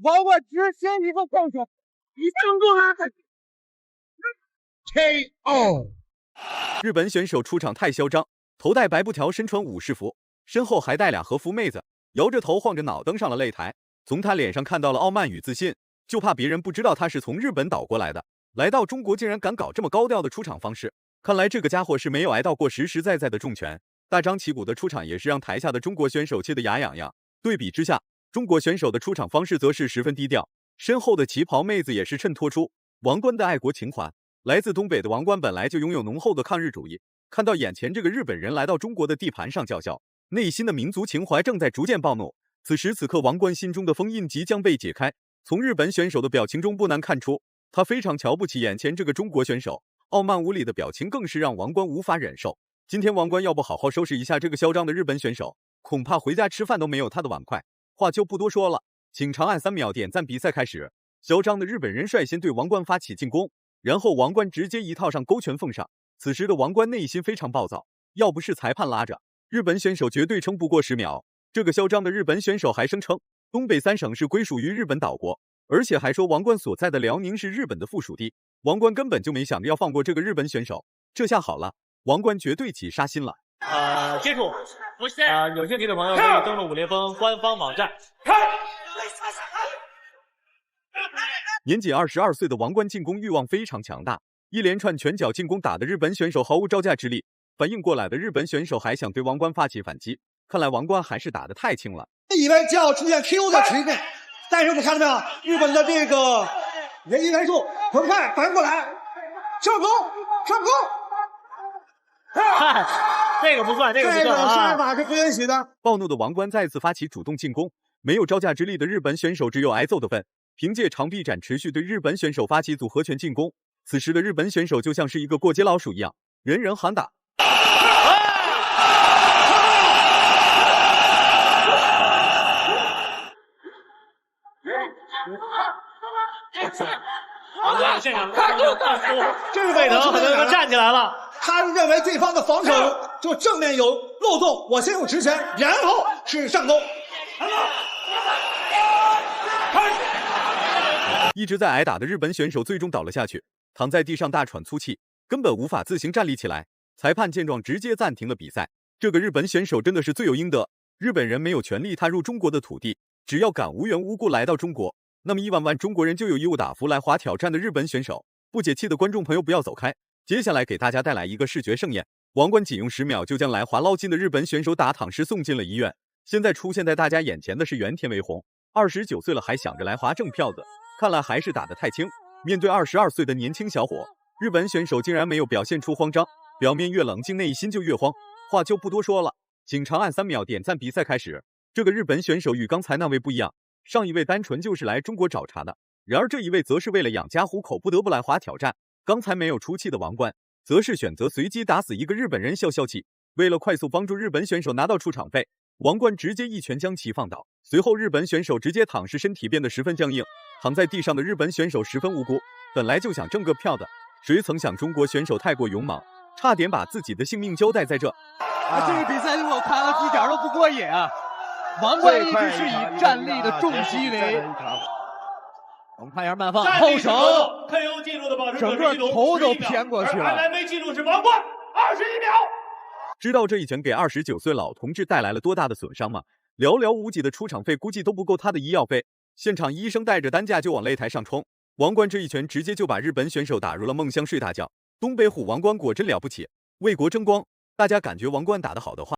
王冠只先一个动作，你撑住了 ，KO。日本选手出场太嚣张，头戴白布条，身穿武士服，身后还带俩和服妹子，摇着头晃着脑登上了擂台。从他脸上看到了傲慢与自信，就怕别人不知道他是从日本倒过来的，来到中国竟然敢搞这么高调的出场方式。看来这个家伙是没有挨到过实实在在的重拳，大张旗鼓的出场也是让台下的中国选手气得牙痒痒。对比之下，中国选手的出场方式则是十分低调，身后的旗袍妹子也是衬托出王冠的爱国情怀。来自东北的王冠本来就拥有浓厚的抗日主义，看到眼前这个日本人来到中国的地盘上叫嚣，内心的民族情怀正在逐渐暴怒。此时此刻，王冠心中的封印即将被解开。从日本选手的表情中不难看出，他非常瞧不起眼前这个中国选手，傲慢无礼的表情更是让王冠无法忍受。今天王冠要不好好收拾一下这个嚣张的日本选手，恐怕回家吃饭都没有他的碗筷。话就不多说了，请长按3秒点赞。比赛开始，嚣张的日本人率先对王冠发起进攻，然后王冠直接一套上勾拳奉上。此时的王冠内心非常暴躁，要不是裁判拉着，日本选手绝对撑不过10秒。这个嚣张的日本选手还声称东北3省是归属于日本岛国，而且还说王冠所在的辽宁是日本的附属地。王冠根本就没想着要放过这个日本选手，这下好了，王冠绝对起杀心了。接触有兴趣的朋友可以登录武林风官方网站。年仅22岁的王冠进攻欲望非常强大，一连串拳脚进攻打得日本选手毫无招架之力。反应过来的日本选手还想对王冠发起反击，看来王冠还是打得太轻了。以为将要出现 KO 的局面，但是我们看到没有，日本的这个人机元素很快反应过来，上攻。嗨，这个不算，这个杀法是不允许的。暴怒的王冠再次发起主动进攻，没有招架之力的日本选手只有挨揍的份。凭借长臂斩持续对日本选手发起组合拳进攻，此时的日本选手就像是一个过街老鼠一样，人人喊打。现场这个魏腾很多人站起来了，他认为对方的防守就正面有漏洞，我先用直拳，然后是上攻。一直在挨打的日本选手最终倒了下去，躺在地上大喘粗气，根本无法自行站立起来。裁判见状直接暂停了比赛。这个日本选手真的是罪有应得，日本人没有权利踏入中国的土地，只要敢无缘无故来到中国，那么1万万中国人就有义务打服来华挑战的日本选手。不解气的观众朋友不要走开，接下来给大家带来一个视觉盛宴。王冠仅用10秒就将来华捞金的日本选手打躺尸送进了医院。现在出现在大家眼前的是原田维宏，29岁了还想着来华挣票子，看来还是打得太轻。面对22岁的年轻小伙，日本选手竟然没有表现出慌张，表面越冷静内心就越慌。话就不多说了，请长按3秒点赞。比赛开始，这个日本选手与刚才那位不一样，上一位单纯就是来中国找茬的，然而这一位则是为了养家糊口不得不来华挑战。刚才没有出气的王冠则是选择随机打死一个日本人消消气。为了快速帮助日本选手拿到出场费，王冠直接一拳将其放倒，随后日本选手直接躺尸，身体变得十分僵硬。躺在地上的日本选手十分无辜，本来就想挣个票的，谁曾想中国选手太过勇猛，差点把自己的性命交代在这。这个比赛我看了一点都不过瘾啊！王冠一直是以站立的重击为，我们看一下慢放，后手 KO 记录的保持整个头都偏过去了。MMA 记录是王冠21秒。知道这一拳给29岁老同志带来了多大的损伤吗？寥寥无几的出场费估计都不够他的医药费。现场医生带着担架就往擂台上冲，王冠这一拳直接就把日本选手打入了梦乡睡大觉。东北虎王冠果真了不起，为国争光。大家感觉王冠打得好的话，